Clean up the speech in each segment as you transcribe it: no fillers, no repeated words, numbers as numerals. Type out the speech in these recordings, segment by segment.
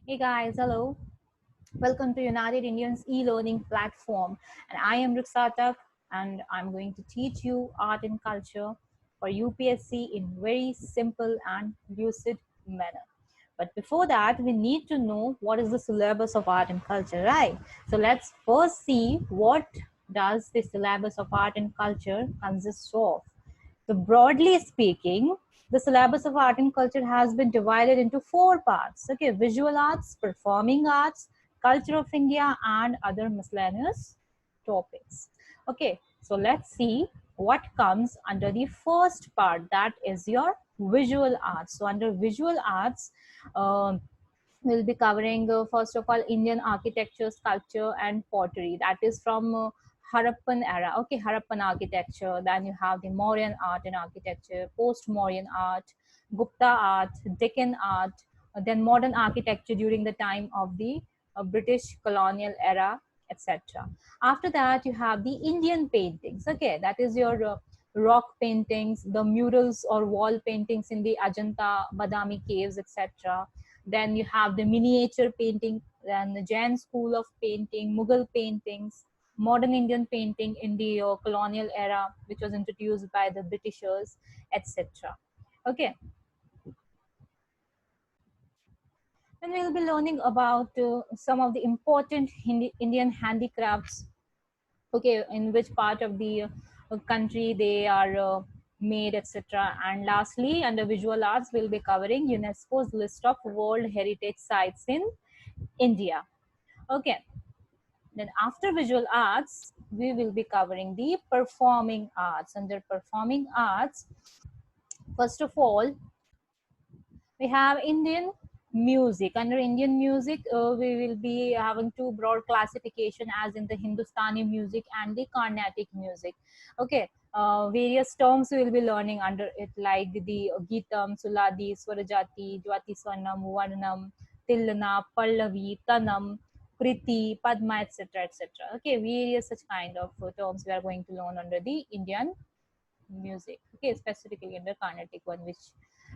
Hey guys, hello. Welcome to United Indians e-learning platform. And I am Ruksatak and I'm going to teach you art and culture for UPSC in very simple and lucid manner. But before that, we need to know what is the syllabus of art and culture, right? So let's first see what does the syllabus of art and culture consists of. So broadly speaking, the syllabus of art and culture has been divided into four parts. Okay, visual arts, performing arts, culture of India, and other miscellaneous topics. Okay, so let's see what comes under the first part, that is your visual arts. So under visual arts, we'll be covering first of all Indian architecture, sculpture, and pottery. That is from Harappan era. Okay, Harappan architecture. Then you have the Mauryan art and architecture, post-Mauryan art, Gupta art, Deccan art, then modern architecture during the time of the British colonial era, etc. After that, you have the Indian paintings. Okay, that is your rock paintings, the murals or wall paintings in the Ajanta, Badami caves, etc. Then you have the miniature painting, then the Jain school of painting, Mughal paintings, modern Indian painting in the colonial era, which was introduced by the Britishers, etc. Okay, then we'll be learning about some of the important Indian handicrafts. Okay, in which part of the country they are made, etc. And lastly, under visual arts, we'll be covering UNESCO's list of World Heritage Sites in India. Okay, then after visual arts, we will be covering the performing arts. Under performing arts, first of all, we have Indian music. Under Indian music, we will be having two broad classification as in the Hindustani music and the Carnatic music. Okay, various terms we will be learning under it, like the Geetam, Suladi, Swarajati, Jwati Swarnam, Varnam, Tilana, Pallavi, Tanam, Kriti, Padma, etc. etc. Okay, various such kind of terms we are going to learn under the Indian music. Okay, specifically under Carnatic one, which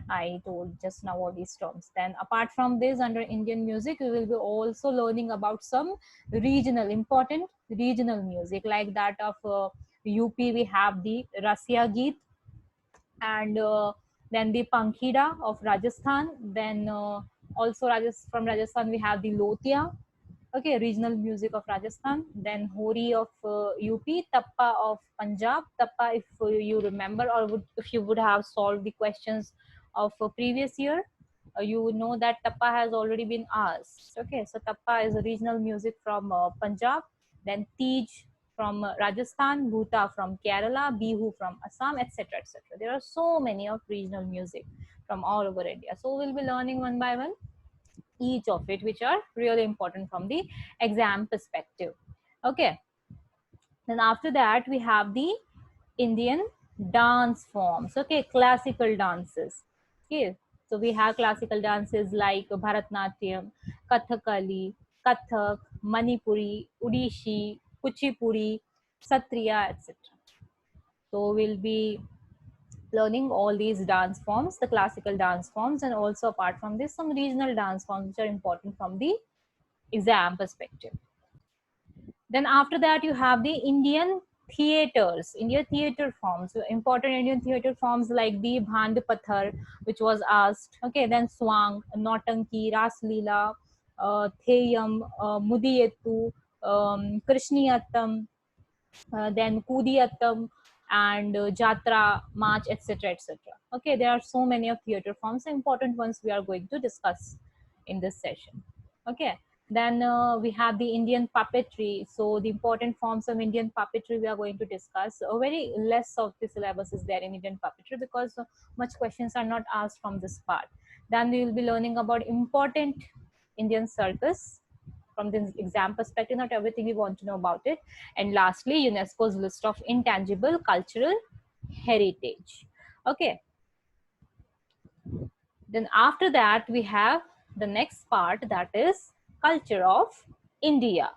I told just now all these terms. Then apart from this, under Indian music, we will be also learning about some regional, important regional music, like that of UP. We have the Rasya Geet, and then the Pankhida of Rajasthan. Then also from Rajasthan we have the Lotia. Okay, regional music of Rajasthan. Then Hori of UP, Tappa of Punjab. Tappa, if you remember, or if you would have solved the questions of previous year, you would know that Tappa has already been asked. Okay, so Tappa is a regional music from Punjab. Then Tej from Rajasthan, Bhuta from Kerala, Bihu from Assam, etc. etc. There are so many of regional music from all over India. So we'll be learning one by one each of it, which are really important from the exam perspective. Okay, then after that we have the Indian dance forms. Okay, classical dances. Okay, so we have classical dances like Bharatnatyam, Kathakali, Kathak, Manipuri, Udishi, Kuchipudi, Satriya, etc. So we'll be learning all these dance forms, the classical dance forms, and also apart from this, some regional dance forms which are important from the exam perspective. Then after that, you have the Indian theaters, Indian theater forms. So important Indian theater forms like the Bhand Pathar, which was asked. Okay, then Swang, Nautanki, Ras Leela, Theyam, Mudiyettu, Krishniyattam, then Kudiyattam, and Jatra, March, etc. etc. Okay, there are so many of theater forms, the important ones we are going to discuss in this session. Okay, then we have the Indian puppetry. So the important forms of Indian puppetry we are going to discuss. Very less of the syllabus is there in Indian puppetry because much questions are not asked from this part. Then we will be learning about important Indian circus from the exam perspective, not everything we want to know about it. And lastly, UNESCO's list of intangible cultural heritage. Okay, then after that we have the next part, that is culture of India.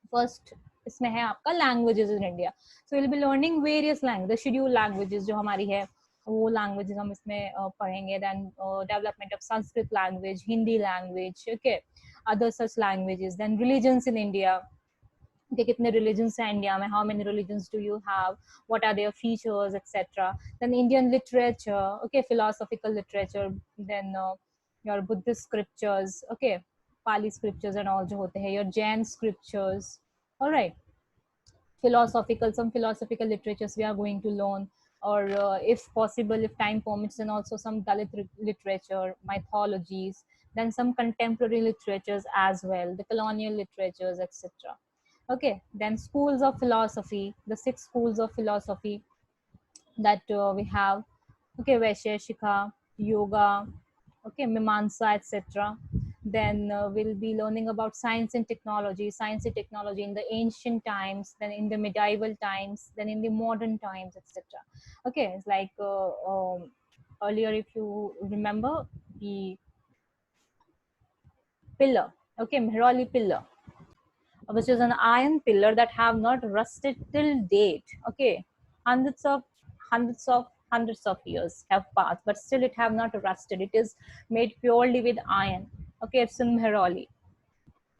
First इसमें है आपका languages in India. So we'll be learning various languages, the scheduled languages जो हमारी है, वो languages हम इसमें पढ़ेंगे. Then development of Sanskrit language, Hindi language, okay, other such languages. Then religions in India, कि कितने religions हैं इंडिया में, how many religions do you have, what are their features, etc. Then Indian literature, okay, philosophical literature, then your Buddhist scriptures, okay, Pali scriptures and all जो होते हैं, your Jain scriptures, all right, philosophical, some philosophical literatures we are going to learn, or if possible, if time permits, then also some Dalit literature, mythologies, then some contemporary literatures as well, the colonial literatures, etc. Okay, then schools of philosophy, the 6 schools of philosophy that we have, okay, Vaisheshika, yoga, okay, Mimamsa, etc. Then we'll be learning about science and technology in the ancient times, then in the medieval times, then in the modern times, etc. Okay, it's like earlier, if you remember, the pillar, okay, Mehroli pillar, which is an iron pillar that have not rusted till date. Okay, hundreds of hundreds of years have passed, but still it have not rusted. It is made purely with iron. Okay, it's in Mehroli.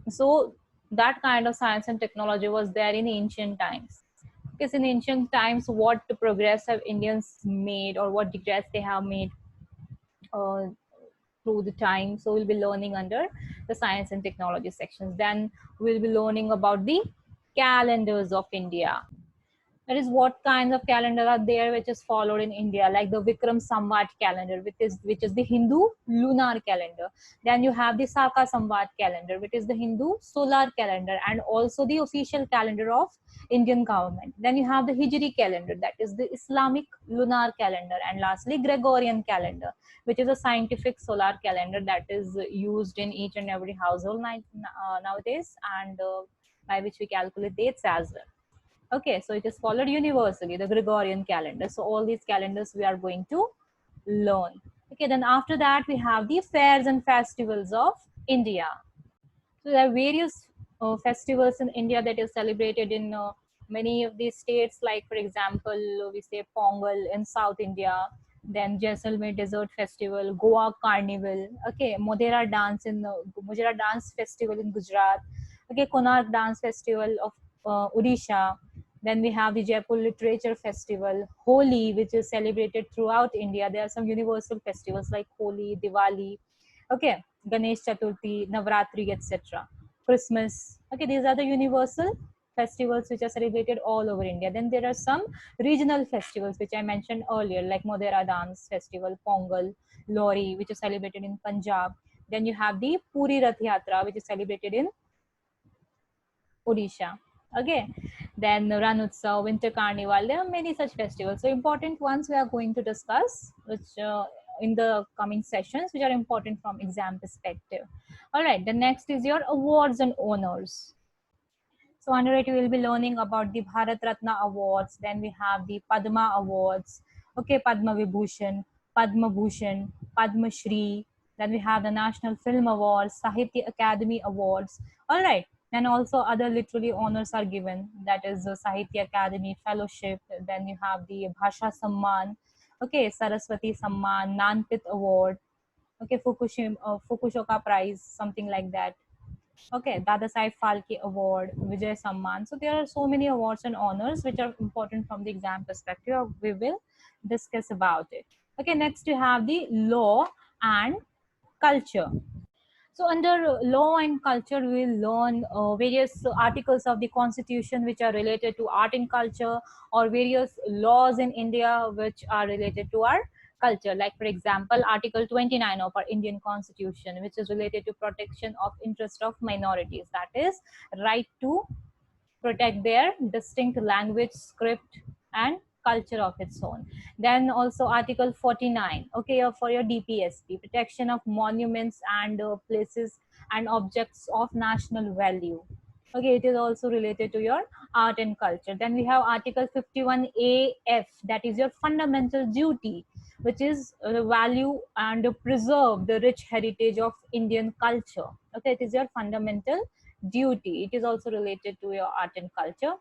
So that kind of science and technology was there in ancient times. Because in ancient times, what progress have Indians made, or what progress they have made uh, through the time. So we'll be learning under the science and technology sections. Then we'll be learning about the calendars of India. That is, what kinds of calendar are there which is followed in India, like the Vikram Samvat calendar, which is the Hindu lunar calendar. Then you have the Saka Samvat calendar, which is the Hindu solar calendar, and also the official calendar of Indian government. Then you have the Hijri calendar, that is the Islamic lunar calendar, and lastly Gregorian calendar, which is a scientific solar calendar that is used in each and every household nowadays, and by which we calculate dates as well. Okay, so it is followed universally, the Gregorian calendar. So all these calendars we are going to learn. Okay, then after that we have the fairs and festivals of India. So there are various festivals in India that is celebrated in many of these states. Like for example, we say Pongal in South India, then Jaisalmer Desert Festival, Goa Carnival. Okay, Modera Dance Festival in Gujarat. Okay, Konark Dance Festival of Odisha. Then we have the Jaipur Literature Festival, Holi, which is celebrated throughout India. There are some universal festivals like Holi, Diwali, okay, Ganesh Chaturthi, Navratri, etc. Christmas. Okay, these are the universal festivals which are celebrated all over India. Then there are some regional festivals which I mentioned earlier, like Modera Dance Festival, Pongal, Lori, which is celebrated in Punjab. Then you have the Puri Rath Yatra, which is celebrated in Odisha. Okay, then Ran Utsav, Winter Carnival. There are many such festivals. So important ones we are going to discuss, which in the coming sessions, which are important from exam perspective. All right, the next is your awards and honors. So under it, we will be learning about the Bharat Ratna Awards. Then we have the Padma Awards. Okay, Padma Vibhushan, Padma Bhushan, Padma Shri. Then we have the National Film Awards, Sahitya Academy Awards. All right. Then also other literary honors are given. That is the Sahitya Academy Fellowship. Then you have the Bhasha Samman. Okay, Saraswati Samman, Nanpit Award. Okay, Fukushoka Prize, something like that. Okay, Dada Sai Phalke Award, Vijay Samman. So there are so many awards and honors which are important from the exam perspective. We will discuss about it. Okay, next you have the law and culture. So under law and culture, we will learn various articles of the constitution which are related to art and culture, or various laws in India which are related to our culture. Like for example, Article 29 of our Indian Constitution, which is related to protection of interest of minorities. That is right to protect their distinct language, script, and culture of its own. Then also Article 49, okay, for your DPSP, protection of monuments and places and objects of national value. Okay, it is also related to your art and culture. Then we have Article 51AF, that is your fundamental duty, which is value and preserve the rich heritage of Indian culture. Okay, it is your fundamental duty. It is also related to your art and culture.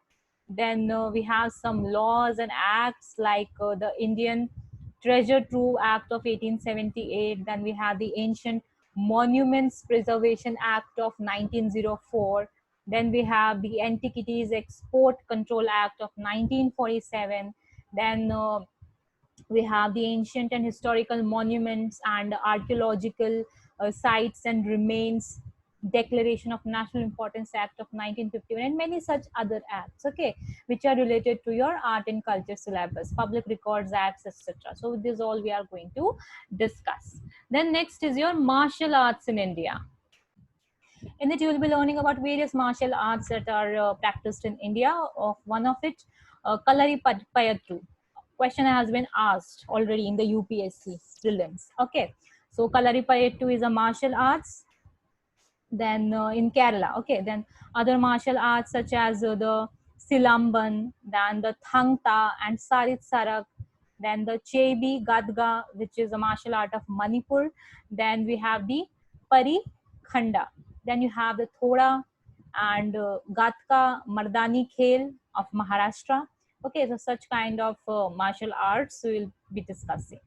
Then we have some laws and acts like the Indian Treasure Trove Act of 1878. Then we have the Ancient Monuments Preservation Act of 1904. Then we have the Antiquities Export Control Act of 1947. Then we have the ancient and historical monuments and archaeological sites and remains Declaration of National Importance Act of 1951, and many such other acts, okay, which are related to your art and culture syllabus, public records acts, etc. So this all we are going to discuss. Then next is your martial arts in India. In it, you will be learning about various martial arts that are practiced in India. Of one of it, Kalaripayattu. Question has been asked already in the UPSC prelims. Okay, so Kalaripayattu is a martial arts. Then in Kerala, okay. Then other martial arts such as the Silamban, then the Thangta and Sarit Sarak, then the Chebi Gadga, which is a martial art of Manipur. Then we have the Pari Khanda. Then you have the Thoda and Gatka Mardani Khel of Maharashtra. Okay, so such kind of martial arts we will be discussing.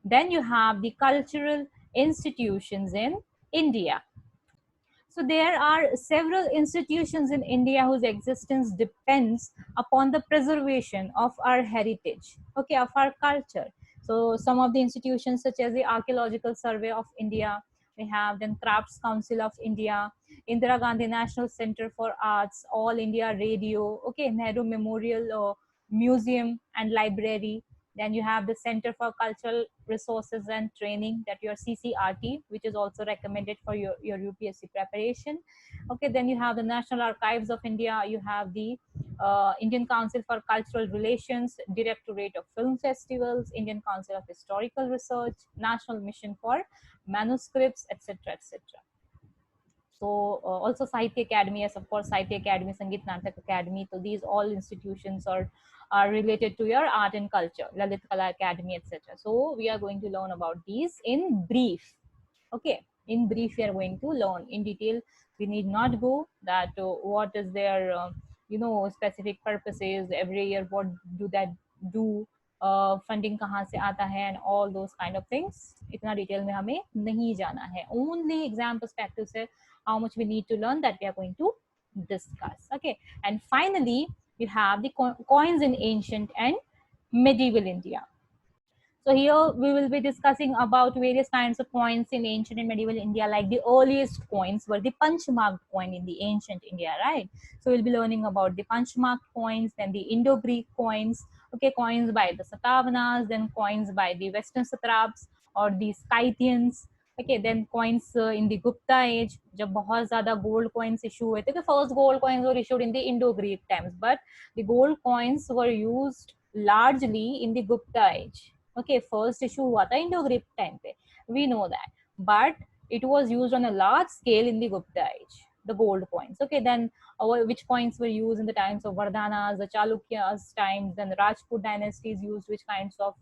Then you have the cultural institutions in India. So there are several institutions in India whose existence depends upon the preservation of our heritage, okay, of our culture. So some of the institutions such as the Archaeological Survey of India, we have then Crafts Council of India, Indira Gandhi National Center for Arts, All India Radio, okay, Nehru Memorial Museum and Library. Then you have the Center for Cultural Resources and Training, that your CCRT, which is also recommended for your UPSC preparation. Okay, then you have the National Archives of India, you have the Indian Council for Cultural Relations, Directorate of Film Festivals, Indian Council of Historical Research, National Mission for Manuscripts, etc., etc. So also Sahitya Academy, yes, of course, Sahitya Academy, Sangeet Natak Academy. So these all institutions are related to your art and culture, Lalit Kala Academy, etc. So we are going to learn about these in brief. Okay, in brief, we are going to learn in detail. We need not go that what is their specific purposes every year, what do that do, funding कहाँ से आता है, and all those kind of things. इतना detail में हमें नहीं जाना है. Only exam perspective से how much we need to learn, that we are going to discuss. Okay, and finally you have the coins in ancient and medieval India. So here we will be discussing about various kinds of coins in ancient and medieval India. Like the earliest coins were the punch-marked coin in the ancient India, right? So we'll be learning about the punch-marked coins, then the Indo-Greek coins, okay, coins by the Satavahanas, then coins by the Western satraps or the Scythians. Okay, then coins in the Gupta age, जब बहुत ज़्यादा gold coins issue हुए थे, the first gold coins were issued in the Indo-Greek times, but the gold coins were used largely in the Gupta age. Okay, first issue हुआ था Indo-Greek time पे, we know that, but it was used on a large scale in the Gupta age, the gold coins. Okay, then which coins were used in the times of Vardhanas, the Chalukyas times, then the Rajput dynasties used which kinds of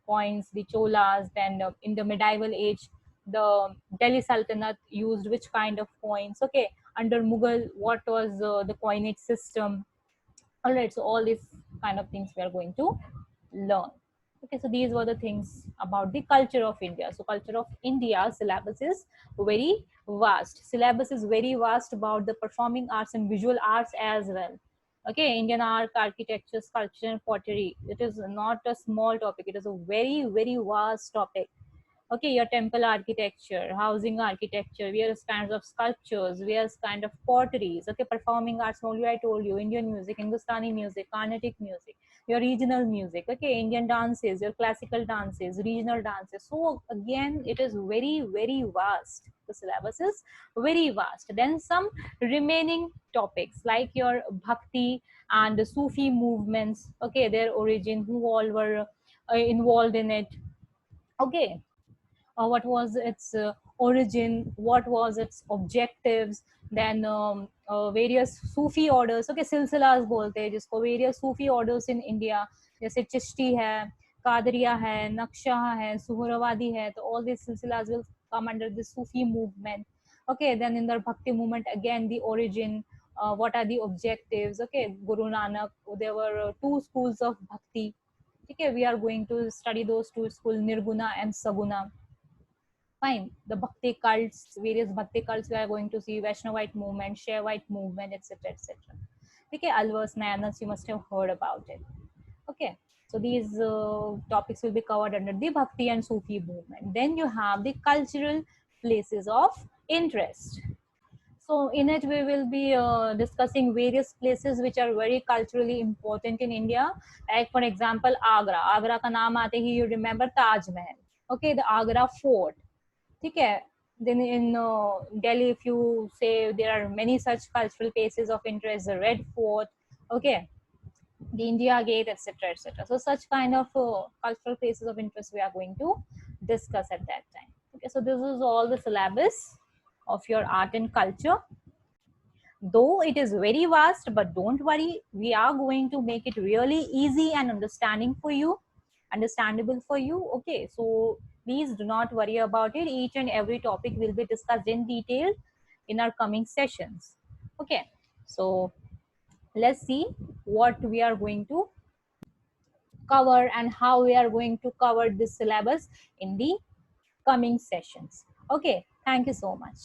coins, the Cholas, then in the medieval age, the Delhi Sultanate used which kind of coins. Okay, under Mughal, what was the coinage system. All right, so all these kind of things we are going to learn. Okay, so these were the things about the culture of India. So culture of India syllabus is very vast. Syllabus is very vast about the performing arts and visual arts as well. Okay, Indian art, architecture, sculpture, and pottery. It is not a small topic. It is a very, very vast topic. Okay, your temple architecture, housing architecture, various kinds of sculptures, various kind of potteries. Okay, performing arts, only I told you, Indian music, Hindustani music, Carnatic music, your regional music. Okay, Indian dances, your classical dances, regional dances. So again, it is very, very vast. The syllabus is very vast. Then some remaining topics like your bhakti and the Sufi movements. Okay, their origin, who all were involved in it. Okay, what was its origin, what was its objectives, then various Sufi orders. Okay, सिलसिलास बोलते हैं जिसको, various Sufi orders in India, जैसे चिश्ती है, कादरिया है, नक्शा है, सुहरावादी है. तो all these सिलसिलास will come under the Sufi movement. Okay, then in the Bhakti movement, again the origin, what are the objectives. Okay, Guru Nanak, there were two schools of Bhakti. Okay, we are going to study those two schools, Nirguna and Saguna. Fine. The Bhakti cults, various Bhakti cults, we are going to see Vaishnavite movement, Shaivite movement, etc. etc. Okay, Alvas, Nayanas, you must have heard about it. Okay, so these topics will be covered under the Bhakti and Sufi movement. Then you have the cultural places of interest. So in it we will be discussing various places which are very culturally important in India. Like for example, Agra. Agra का नाम आते ही you remember Taj Mahal. Okay, the Agra Fort. ठीक है. Then in Delhi, if you say, there are many such cultural places of interest, the Red Fort. Okay, the India Gate, etc., etc. So such kind of cultural places of interest we are going to discuss at that time. Okay, so this is all the syllabus of your art and culture. Though it is very vast, but don't worry, we are going to make it really easy and understandable for you. Okay, so please do not worry about it. Each and every topic will be discussed in detail in our coming sessions. Okay, so let's see what we are going to cover and how we are going to cover this syllabus in the coming sessions. Okay, thank you so much.